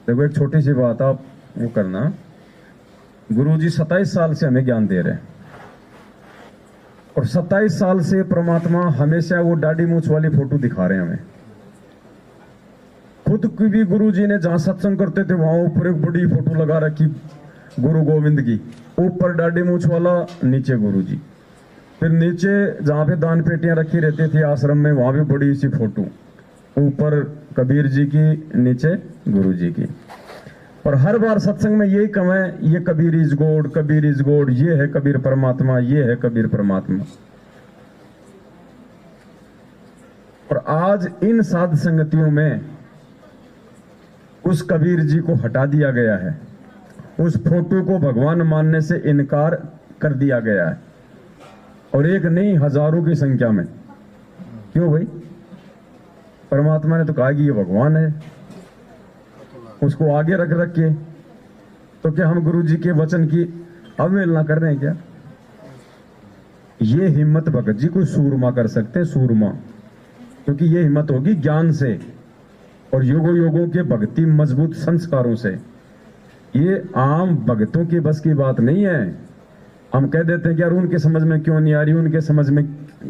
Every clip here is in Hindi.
देखो एक छोटी सी बात आप वो करना, गुरुजी 27 साल से हमें ज्ञान दे रहे हैं और 27 साल से परमात्मा हमेशा वो दाढ़ी मूछ वाली फोटो दिखा रहे हैं हमें। खुद की भी गुरुजी ने जहां सत्संग करते थे वहां ऊपर एक बड़ी फोटो लगा रखी गुरु गोविंद की, ऊपर दाढ़ी मूछ वाला, नीचे गुरुजी। फिर नीचे जहां पे दान पेटियां रखी रहती थी आश्रम में वहां भी बड़ी सी फोटो, ऊपर कबीर जी की, नीचे गुरु जी की। और हर बार सत्संग में यही कम है, ये Kabir is God, Kabir is God, ये है कबीर परमात्मा, ये है कबीर परमात्मा। और आज इन साध संगतियों में उस कबीर जी को हटा दिया गया है, उस फोटो को भगवान मानने से इनकार कर दिया गया है, और एक नहीं हजारों की संख्या में। क्यों भाई? परमात्मा ने तो कहा कि ये भगवान है, उसको आगे रख रख के तो क्या हम गुरु जी के वचन की अवहेलना कर रहे हैं क्या? ये हिम्मत भगत जी कोई सूरमा कर सकते हैं, सूरमा, क्योंकि ये हिम्मत होगी ज्ञान से और युगों युगों के भक्ति मजबूत संस्कारों से। ये आम भक्तों की बस की बात नहीं है। हम कह देते हैं कि यार उनके समझ में क्यों नहीं आ रही, उनके समझ में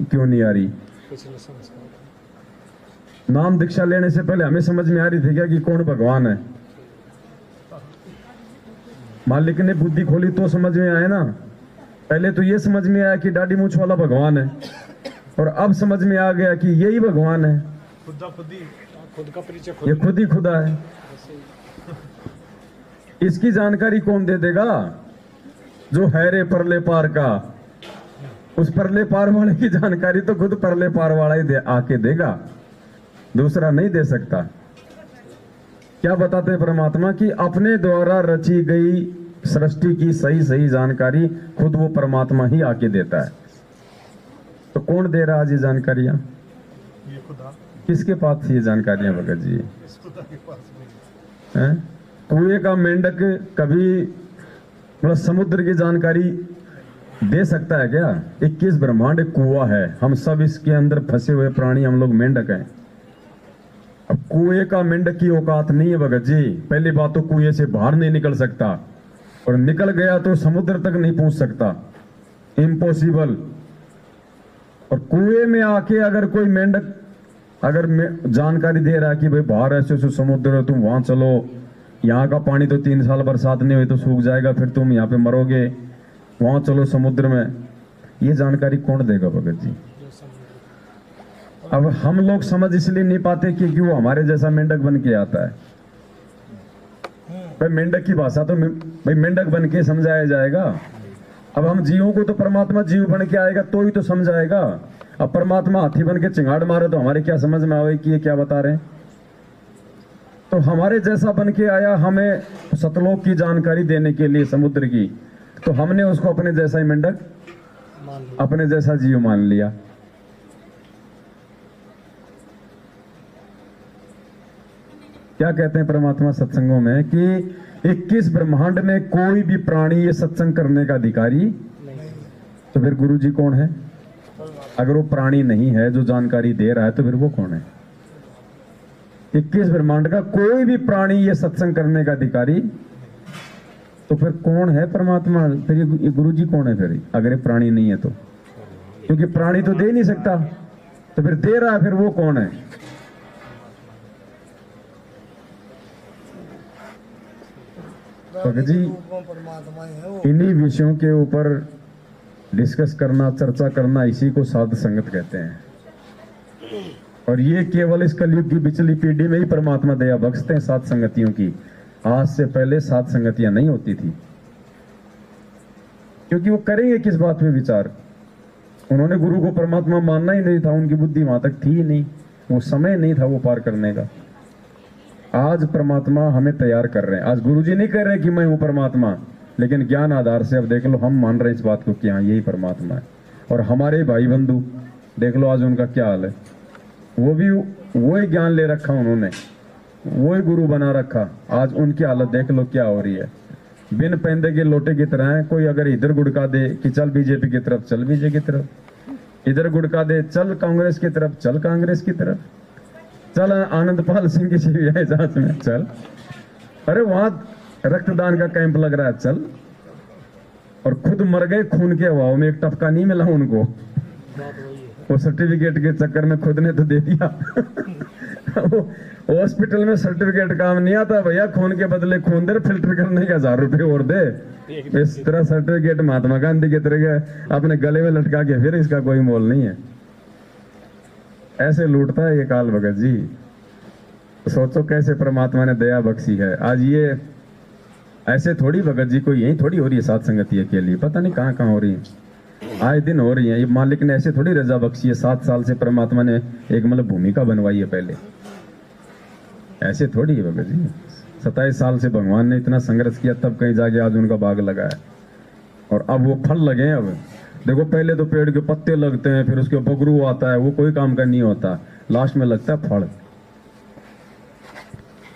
क्यों नहीं आ रही। नाम दीक्षा लेने से पहले हमें समझ में आ रही थी क्या कि कौन भगवान है? मालिक ने बुद्धि खोली तो समझ में आया ना। पहले तो ये समझ में आया कि दाढ़ी मूछ वाला भगवान है, और अब समझ में आ गया कि यही भगवान है। खुद का परिचय ये खुद ही खुदा है। इसकी जानकारी कौन दे देगा? जो है रे परले पार का, उस परले पार वाले की जानकारी तो खुद परले पार वाला ही आके देगा, दूसरा नहीं दे सकता। क्या बताते परमात्मा की अपने द्वारा रची गई सृष्टि की सही सही जानकारी खुद वो परमात्मा ही आके देता है। तो कौन दे रहा आज ये जानकारियां? ये खुदा। किसके पास थी ये जानकारियां भगत जी? इस खुदा के पास में। हैं? कुएं का मेंढक कभी मतलब समुद्र की जानकारी दे सकता है क्या? 21 ब्रह्मांड एक कुआं है, हम सब इसके अंदर फंसे हुए प्राणी, हम लोग मेंढक हैं। अब कुएं का मेंढक की औकात नहीं है भगत जी। पहली बात तो कुएं से बाहर नहीं निकल सकता, और निकल गया तो समुद्र तक नहीं पहुंच सकता, इम्पॉसिबल। और कुएं में आके अगर कोई मेंढक अगर जानकारी दे रहा है कि भाई बाहर ऐसे ऐसे समुद्र है, तुम वहां चलो, यहाँ का पानी तो 3 साल बरसात नहीं हुई तो सूख जाएगा, फिर तुम यहाँ पे मरोगे, वहां चलो समुद्र में, ये जानकारी कौन देगा भगत जी? अब हम लोग समझ इसलिए नहीं पाते क्योंकि वो हमारे जैसा मेंढक बन के आता है। भाई मेंढक की भाषा तो भाई मेंढक बन के समझाया जाएगा। अब हम जीवों को तो परमात्मा जीव बन के आएगा तो ही तो समझाएगा। अब परमात्मा हाथी बन के चिंगाड़ मारे तो हमारे क्या समझ में आवे कि ये क्या बता रहे हैं? तो हमारे जैसा बन के आया हमें सतलोक की जानकारी देने के लिए, समुद्र की, तो हमने उसको अपने जैसा ही मेंढक, अपने जैसा जीव मान लिया। क्या कहते हैं परमात्मा सत्संगों में कि 21 ब्रह्मांड में कोई भी प्राणी ये सत्संग करने का अधिकारी नहीं। तो फिर गुरु जी कौन है? अगर वो प्राणी नहीं है जो जानकारी दे रहा है तो फिर वो कौन है? 21 ब्रह्मांड का कोई भी प्राणी ये सत्संग करने का अधिकारी, तो फिर कौन है परमात्मा? फिर ये गुरु जी कौन है फिर, अगर ये प्राणी नहीं है तो? क्योंकि प्राणी तो दे नहीं सकता, तो फिर दे रहा है, फिर वो कौन है? भगत जी इन्हीं विषयों के ऊपर डिस्कस करना, चर्चा करना, इसी को साध संगत कहते हैं। और ये केवल इस कलयुग की पिछली पीढ़ी में ही परमात्मा दया बख्शते हैं साध संगतियों की। आज से पहले साध संगतियां नहीं होती थी, क्योंकि वो करेंगे किस बात में विचार? उन्होंने गुरु को परमात्मा मानना ही नहीं था, उनकी बुद्धि वहां तक थी ही नहीं, वो समय नहीं था वो पार करने का। आज परमात्मा हमें तैयार कर रहे हैं। आज गुरुजी नहीं कह रहे कि मैं हूं परमात्मा, लेकिन ज्ञान आधार से अब देख लो हम मान रहे हैं इस बात को कि हाँ यही परमात्मा है। और हमारे भाई बंधु देख लो आज उनका क्या हाल है, वो भी वही ज्ञान ले रखा उन्होंने, वही गुरु बना रखा। आज उनकी हालत देख लो क्या हो रही है, बिन पैंदे के लोटे की तरह है। कोई अगर इधर गुड़का दे कि चल बीजेपी की तरफ, चल बीजेपी की तरफ, इधर गुड़का दे चल कांग्रेस की तरफ, चल कांग्रेस की तरफ, चल आनंदपाल सिंह की सीबीआई जांच में चल। अरे वहां रक्तदान का कैंप लग रहा है, चल। और खुद मर गए खून के अभाव में, एक टपका नहीं मिला उनको। वो सर्टिफिकेट के चक्कर में खुद ने तो दे दिया। हॉस्पिटल में सर्टिफिकेट काम नहीं आता भैया, खून के बदले खून दे, फिल्टर करने के 1000 रुपए और दे। इस तरह सर्टिफिकेट महात्मा गांधी की तरह अपने गले में लटका के फिर इसका कोई मोल नहीं है। ऐसे लूटता है ये काल भगत जी। सोचो कैसे परमात्मा ने दया बख्शी है। आज ये ऐसे थोड़ी भगत जी को यही थोड़ी हो रही है साध संगति अकेली, पता नहीं कहाँ कहाँ हो रही है, आए दिन हो रही है। ये मालिक ने ऐसे थोड़ी रजा बख्शी है। 7 साल से परमात्मा ने एक मतलब भूमिका बनवाई है पहले, ऐसे थोड़ी है भगत जी। 27 साल से भगवान ने इतना संघर्ष किया, तब कहीं जाके आज उनका बाग लगा है। और अब वो फल लगे हैं। अब देखो, पहले तो पेड़ के पत्ते लगते हैं, फिर उसके बगरू आता है, वो कोई काम का नहीं होता, लास्ट में लगता है फल,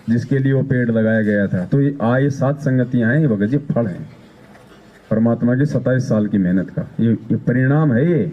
जिसके लिए वो पेड़ लगाया गया था। तो ये आए 7 संगतियां हैं, ये भगत जी फल हैं परमात्मा की 27 साल की मेहनत का, ये परिणाम है ये।